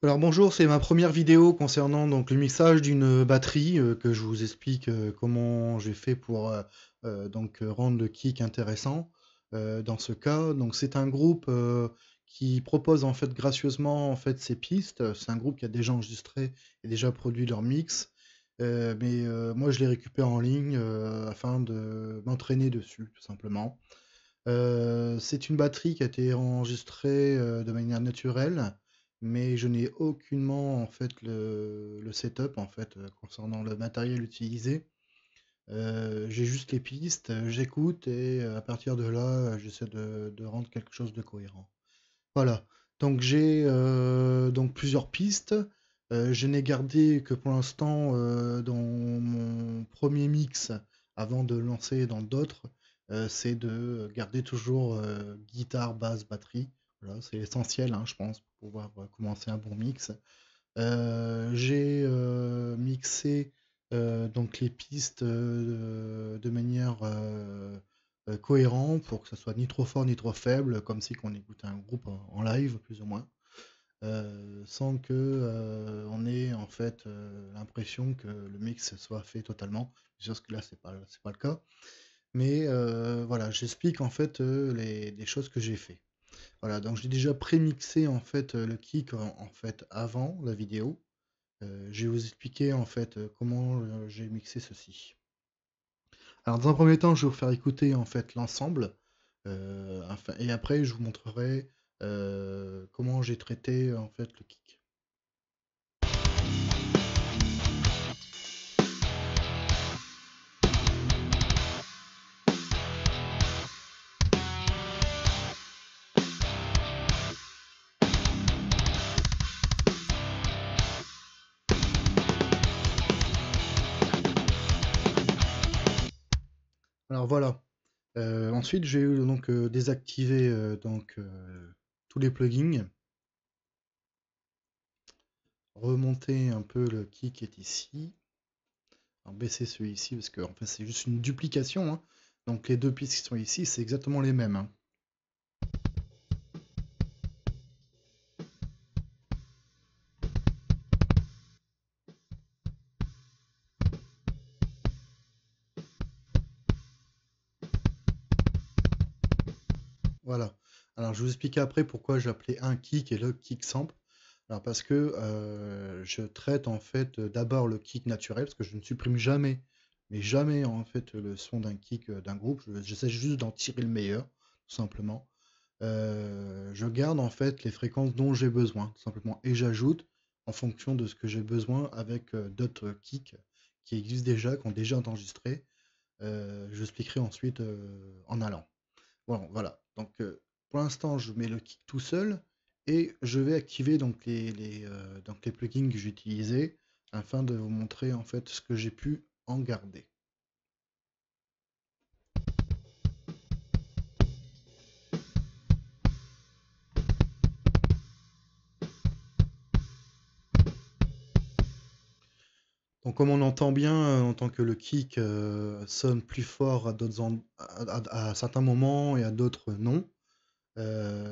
Alors bonjour, c'est ma première vidéo concernant donc le mixage d'une batterie que je vous explique comment j'ai fait pour rendre le kick intéressant. Dans ce cas, donc c'est un groupe qui propose en fait gracieusement en fait ses pistes. C'est un groupe qui a déjà enregistré et déjà produit leur mix. Moi je les récupère en ligne afin de m'entraîner dessus tout simplement. C'est une batterie qui a été enregistrée, de manière naturelle, mais je n'ai aucunement en fait le setup en fait, concernant le matériel utilisé. J'ai juste les pistes, j'écoute et à partir de là, j'essaie de rendre quelque chose de cohérent. Voilà, donc j'ai, donc plusieurs pistes. Je n'ai gardé que pour l'instant, dans mon premier mix, avant de lancer dans d'autres, c'est de garder toujours, guitare, basse, batterie. Voilà, c'est essentiel, hein, je pense, pour pouvoir, commencer un bon mix. J'ai, mixé, donc les pistes, de manière, cohérente pour que ça soit ni trop fort ni trop faible, comme si qu'on écoutait un groupe en live plus ou moins, sans que, on ait en fait, l'impression que le mix soit fait totalement. C'est sûr que là c'est pas le cas, mais voilà, j'explique en fait, les choses que j'ai fait. Voilà, donc j'ai déjà pré-mixé en fait, le kick en fait avant la vidéo. Je vais vous expliquer en fait, comment, j'ai mixé ceci. Alors dans un premier temps, je vais vous faire écouter en fait l'ensemble, et après je vous montrerai, comment j'ai traité en fait le kick. Alors voilà, ensuite j'ai eu donc, désactivé, tous les plugins, remonter un peu le kick qui est ici, alors baisser celui-ci parce que en fait c'est juste une duplication, hein. Donc les 2 pistes qui sont ici, c'est exactement les mêmes, hein. Voilà. Alors je vous expliquer après pourquoi j'appelais un kick et le kick sample. Alors parce que, je traite en fait, d'abord le kick naturel, parce que je ne supprime jamais, mais jamais en fait, le son d'un kick, d'un groupe. J'essaie juste d'en tirer le meilleur, tout simplement. Je garde en fait les fréquences dont j'ai besoin, tout simplement, et j'ajoute en fonction de ce que j'ai besoin avec, d'autres kicks qui existent déjà, qui ont déjà été enregistrés. Je l'expliquerai ensuite, en allant. Bon, voilà. Pour l'instant, je mets le kick tout seul et je vais activer donc les plugins que j'ai utilisés afin de vous montrer en fait ce que j'ai pu en garder. Donc, comme on entend bien, on entend que le kick sonne plus fort à certains moments et à d'autres non.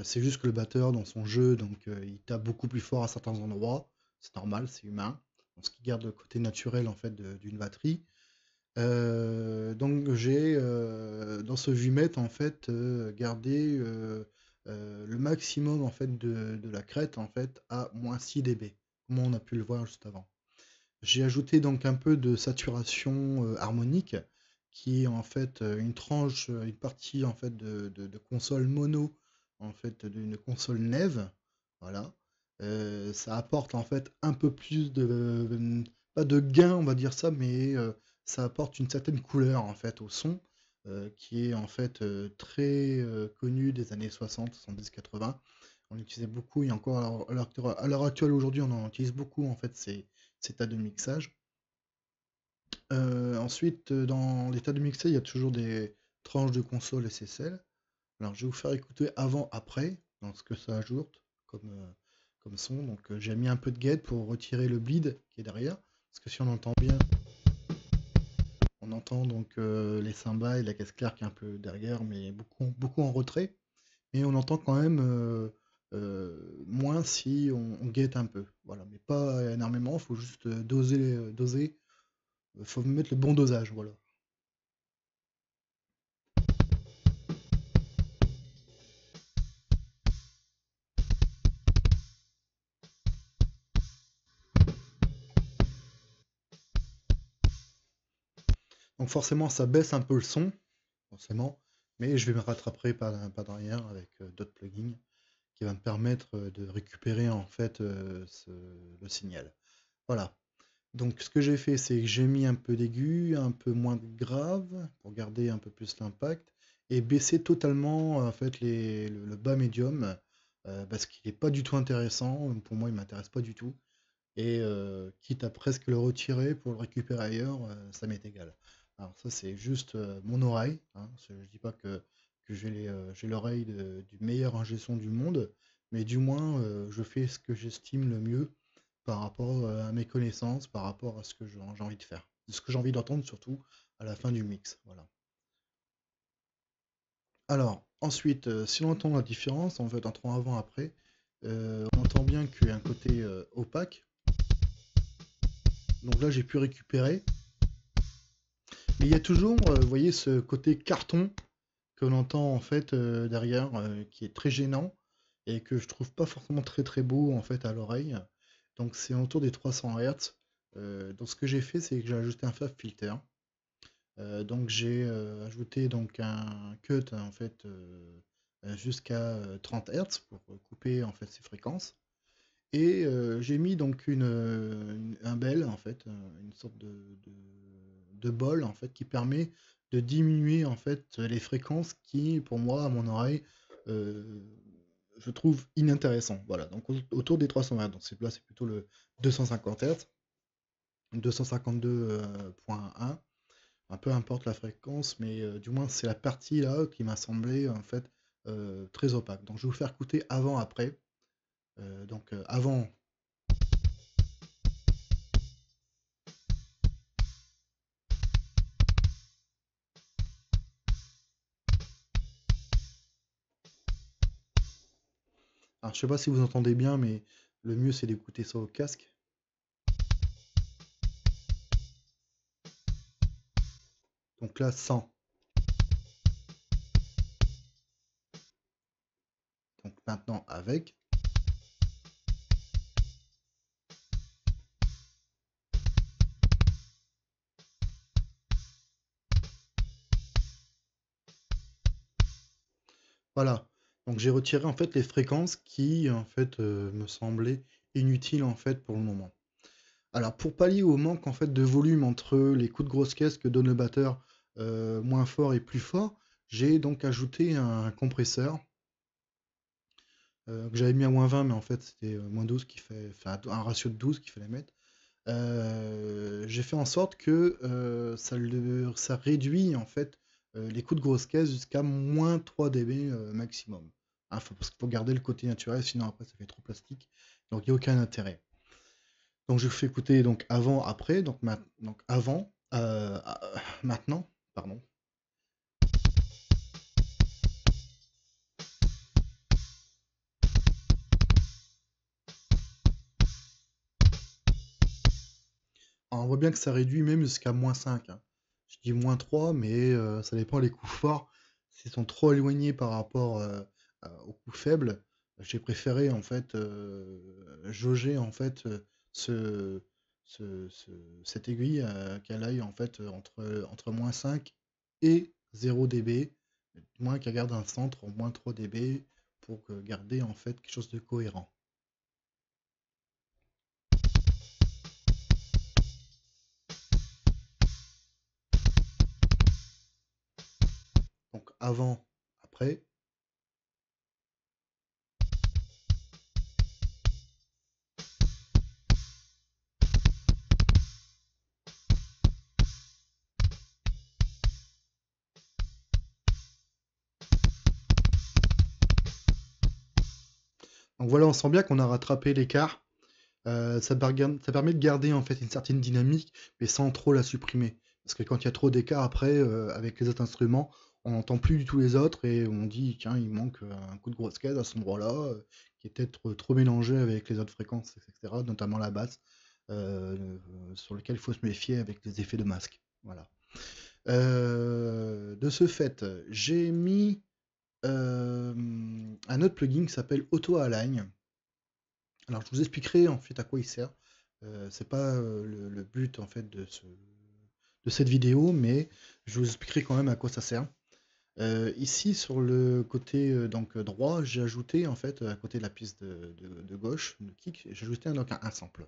C'est juste que le batteur, dans son jeu, il tape beaucoup plus fort à certains endroits. C'est normal, c'est humain. Donc, ce qui garde le côté naturel en fait d'une batterie. Donc j'ai, dans ce vumètre en fait, gardé, le maximum en fait de la crête en fait à -6 dB, comme on a pu le voir juste avant. J'ai ajouté donc un peu de saturation, harmonique qui est en fait, une tranche, une partie en fait de console mono, en fait d'une console Neve, voilà. Ça apporte en fait un peu plus pas de gain on va dire ça, mais, ça apporte une certaine couleur en fait au son, qui est en fait, très, connu des années 60, 70, 80. On l'utilisait beaucoup et encore à l'heure actuelle aujourd'hui on en utilise beaucoup en fait ces tas de mixage. Ensuite, dans les tas de mixer, il y a toujours des tranches de console SSL. Alors je vais vous faire écouter avant, après, dans ce que ça ajoute comme son. J'ai mis un peu de gate pour retirer le bleed qui est derrière. Parce que si on entend bien, on entend les cymbales et la caisse claire qui est un peu derrière, mais beaucoup en retrait. Mais on entend quand même moins si on guette un peu. Voilà, mais pas énormément, il faut juste doser, faut mettre le bon dosage, voilà. Donc forcément, ça baisse un peu le son, forcément, mais je vais me rattraper pas derrière avec d'autres plugins qui va me permettre de récupérer en fait le signal. Voilà. Donc ce que j'ai fait, c'est que j'ai mis un peu d'aigu, un peu moins de grave pour garder un peu plus l'impact et baisser totalement en fait le bas médium parce qu'il n'est pas du tout intéressant. Pour moi, il m'intéresse pas du tout. Et quitte à presque le retirer pour le récupérer ailleurs, ça m'est égal. Alors ça, c'est juste mon oreille, hein. Je dis pas que j'ai l'oreille du meilleur ingé son du monde, mais du moins, je fais ce que j'estime le mieux par rapport à mes connaissances, par rapport à ce que j'ai envie de faire. Ce que j'ai envie d'entendre surtout à la fin du mix. Voilà. Alors, ensuite, si on entend la différence, en fait, entre avant et après, on entend bien qu'il y a un côté opaque. Donc là, j'ai pu récupérer. Mais il y a toujours, vous voyez, ce côté carton que l'on entend en fait derrière, qui est très gênant et que je trouve pas forcément très très beau en fait à l'oreille. Donc c'est autour des 300 Hz. Donc ce que j'ai fait, c'est que j'ai ajouté un FAB filter. Donc j'ai ajouté donc un cut en fait jusqu'à 30 Hz pour couper en fait ces fréquences. Et j'ai mis donc un bel en fait, une sorte de bol en fait qui permet de diminuer en fait les fréquences qui, pour moi, à mon oreille, euh, je trouve inintéressant. Voilà, donc autour des 300 Hz. Donc là, c'est plutôt le 250 Hz, 252.1. Peu importe la fréquence, mais du moins c'est la partie là qui m'a semblé en fait très opaque. Donc je vais vous faire écouter avant-après. Donc avant. Alors, je sais pas si vous entendez bien, mais le mieux c'est d'écouter ça au casque. Donc là, 100. Donc maintenant avec. Voilà. Donc j'ai retiré en fait les fréquences qui en fait me semblaient inutiles en fait pour le moment. Alors pour pallier au manque en fait de volume entre les coups de grosse caisse que donne le batteur moins fort et plus fort, j'ai donc ajouté un compresseur que j'avais mis à -20, mais en fait c'était -12 qui fait, enfin un ratio de 12 qu'il fallait mettre. J'ai fait en sorte que ça réduit en fait les coups de grosse caisse jusqu'à -3 dB maximum. Hein, parce qu'il faut garder le côté naturel, sinon après ça fait trop plastique. Donc il n'y a aucun intérêt. Donc je fais écouter donc avant, après, donc avant, maintenant, pardon. Alors, on voit bien que ça réduit même jusqu'à -5, hein. Je dis -3, mais ça dépend les coups forts. S'ils sont trop éloignés par rapport aux coups faibles, j'ai préféré en fait jauger en fait ce, cette aiguille qu'elle aille en fait entre -5 et 0 dB, moins qu'elle garde un centre en -3 dB pour garder en fait quelque chose de cohérent. Donc avant, après. Donc voilà, on sent bien qu'on a rattrapé l'écart. Ça permet de garder en fait une certaine dynamique, mais sans trop la supprimer. Parce que quand il y a trop d'écart après, avec les autres instruments, on n'entend plus du tout les autres et on dit tiens, il manque un coup de grosse caisse à cet endroit-là, qui est peut-être trop mélangé avec les autres fréquences, etc., notamment la basse, sur lequel il faut se méfier avec les effets de masque. Voilà. De ce fait, j'ai mis un autre plugin qui s'appelle Auto Align. Alors, je vous expliquerai en fait à quoi il sert. C'est pas le but en fait de cette vidéo, mais je vous expliquerai quand même à quoi ça sert. Ici, sur le côté donc droit, j'ai ajouté en fait à côté de la piste de gauche, de kick, j'ai ajouté donc un sample.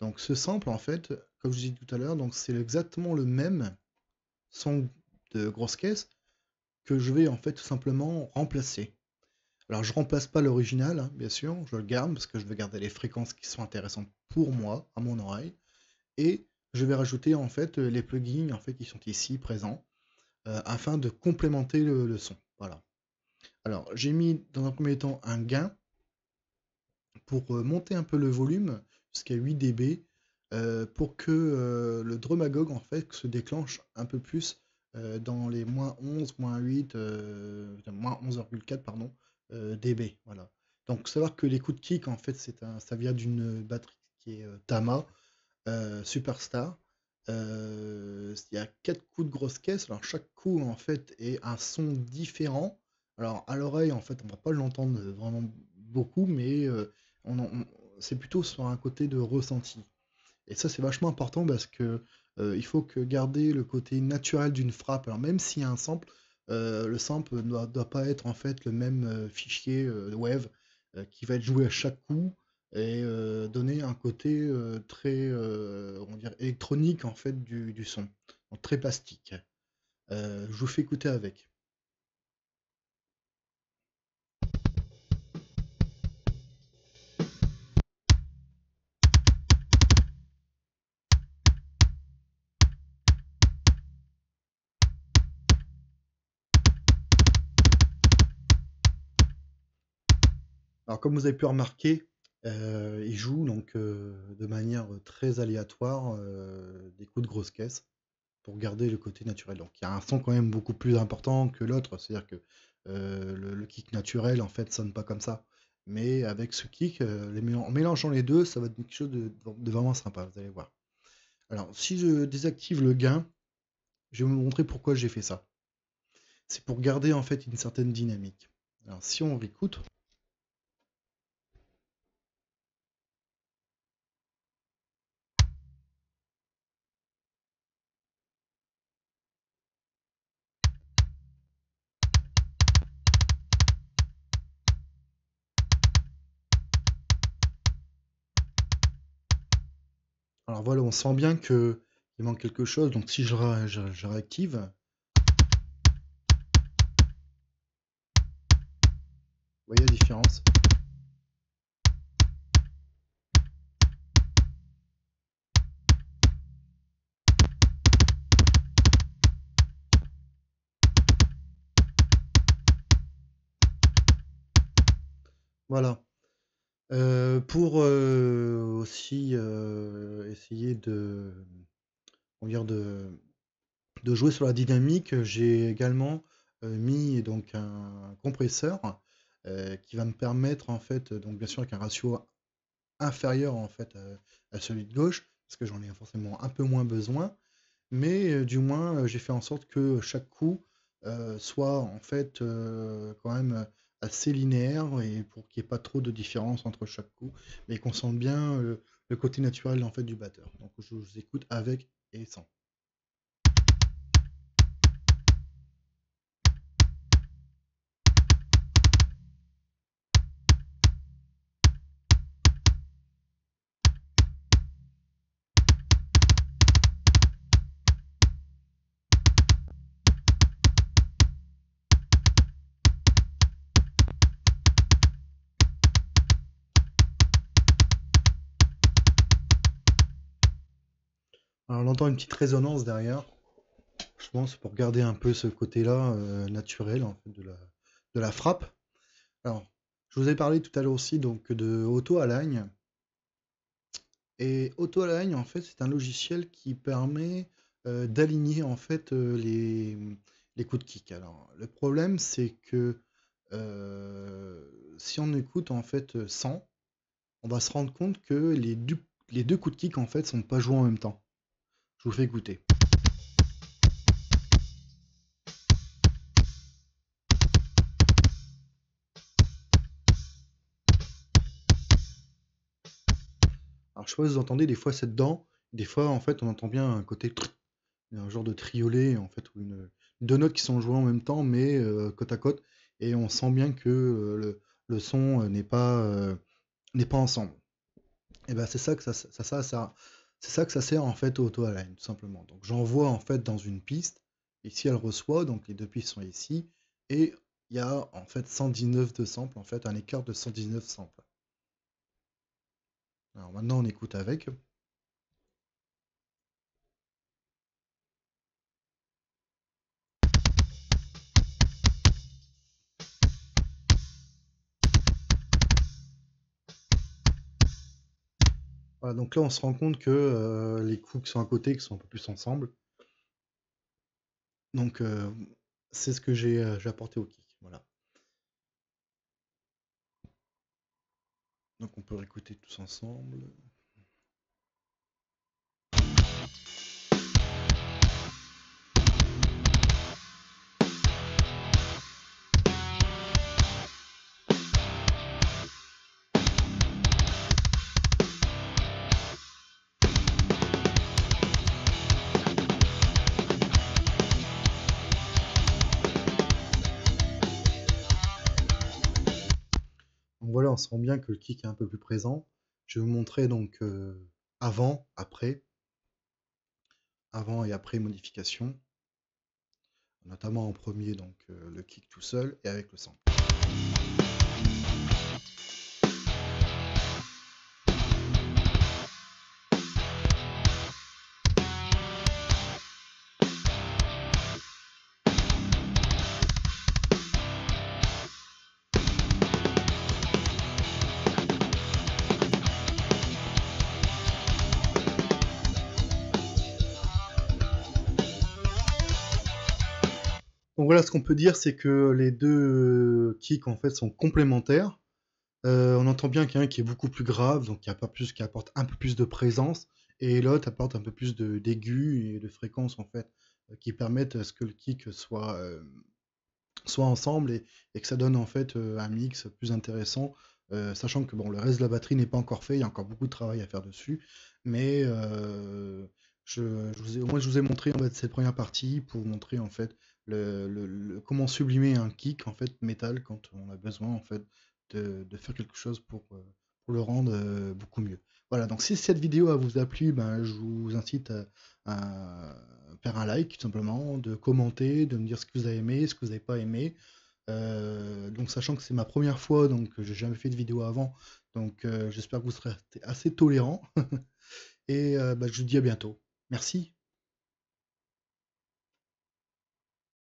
Donc ce sample en fait, comme je vous ai dit tout à l'heure, donc c'est exactement le même son de grosse caisse que je vais en fait tout simplement remplacer. Alors je remplace pas l'original, hein, bien sûr, je le garde parce que je veux garder les fréquences qui sont intéressantes pour moi, à mon oreille, et je vais rajouter en fait les plugins en fait qui sont ici présents afin de complémenter le son. Voilà. Alors j'ai mis dans un premier temps un gain pour monter un peu le volume jusqu'à 8 dB pour que le Drumagog en fait se déclenche un peu plus dans les -11, -8, -11,4 pardon, dB. Voilà. Donc savoir que les coups de kick en fait ça vient d'une batterie qui est Tama Superstar. Il y a 4 coups de grosse caisse. Alors chaque coup en fait est un son différent. Alors à l'oreille en fait on va pas l'entendre vraiment beaucoup, mais c'est plutôt sur un côté de ressenti. Et ça c'est vachement important parce que il faut que garder le côté naturel d'une frappe. Alors même s'il y a un sample, le sample ne doit pas être en fait le même fichier wave qui va être joué à chaque coup et donner un côté très on va dire électronique en fait du son, donc très plastique. Je vous fais écouter avec. Alors comme vous avez pu remarquer, il joue donc de manière très aléatoire des coups de grosse caisse pour garder le côté naturel. Donc il y a un son quand même beaucoup plus important que l'autre, c'est-à-dire que le kick naturel en fait sonne pas comme ça. Mais avec ce kick, en mélangeant les deux, ça va être quelque chose de vraiment sympa, vous allez voir. Alors si je désactive le gain, je vais vous montrer pourquoi j'ai fait ça. C'est pour garder en fait une certaine dynamique. Alors si on réécoute, alors voilà, on sent bien que il manque quelque chose. Donc si je réactive, vous voyez la différence. Voilà. Pour aussi essayer on va dire de jouer sur la dynamique, j'ai également mis donc un compresseur qui va me permettre en fait, donc bien sûr avec un ratio inférieur en fait à celui de gauche, parce que j'en ai forcément un peu moins besoin, mais du moins j'ai fait en sorte que chaque coup soit en fait quand même assez linéaire et pour qu'il n'y ait pas trop de différence entre chaque coup, mais qu'on sente bien le côté naturel en fait du batteur. Donc je vous écoute avec et sans. Alors on entend une petite résonance derrière. Je pense pour garder un peu ce côté-là naturel en fait, de la frappe. Alors, je vous ai parlé tout à l'heure aussi donc de Auto Align. Et Auto Align, en fait, c'est un logiciel qui permet d'aligner en fait les coups de kick. Alors, le problème, c'est que Si on écoute en fait 100, on va se rendre compte que les deux coups de kick en fait sont pas joués en même temps. Je vous fais écouter. Alors je sais pas si vous entendez, des fois c'est dedans, des fois en fait on entend bien un côté un genre de triolet en fait, ou deux notes qui sont jouées en même temps, mais côte à côte, et on sent bien que le son n'est pas ensemble. Et ben c'est ça que c'est ça que ça sert en fait au auto-align, tout simplement. Donc j'envoie en fait dans une piste, ici elle reçoit, donc les deux pistes sont ici, et il y a en fait 119 de samples, en fait un écart de 119 samples. Alors maintenant on écoute avec. Voilà, donc là on se rend compte que les coups qui sont à côté qui sont un peu plus ensemble. Donc c'est ce que j'ai apporté au kick. Voilà. Donc on peut réécouter tous ensemble. Donc voilà, on sent bien que le kick est un peu plus présent. Je vais vous montrer donc avant, après, avant et après modification, notamment en premier donc le kick tout seul et avec le sample. Donc voilà, ce qu'on peut dire, c'est que les deux kicks en fait sont complémentaires. On entend bien qu'il y en a un qui est beaucoup plus grave, donc qui apporte un peu plus de présence, et l'autre apporte un peu plus d'aigus et de fréquences en fait, qui permettent à ce que le kick soit ensemble, et que ça donne en fait un mix plus intéressant, sachant que bon, le reste de la batterie n'est pas encore fait, il y a encore beaucoup de travail à faire dessus, mais au moins je vous ai montré en fait cette première partie pour vous montrer en fait comment sublimer un kick en fait métal quand on a besoin en fait de faire quelque chose pour le rendre beaucoup mieux. Voilà, donc si cette vidéo vous a plu, ben, je vous incite à faire un like tout simplement, de commenter, de me dire ce que vous avez aimé, ce que vous n'avez pas aimé. Donc sachant que c'est ma première fois, donc j'ai jamais fait de vidéo avant, donc j'espère que vous serez assez tolérant. Et bah, je vous dis à bientôt. Merci.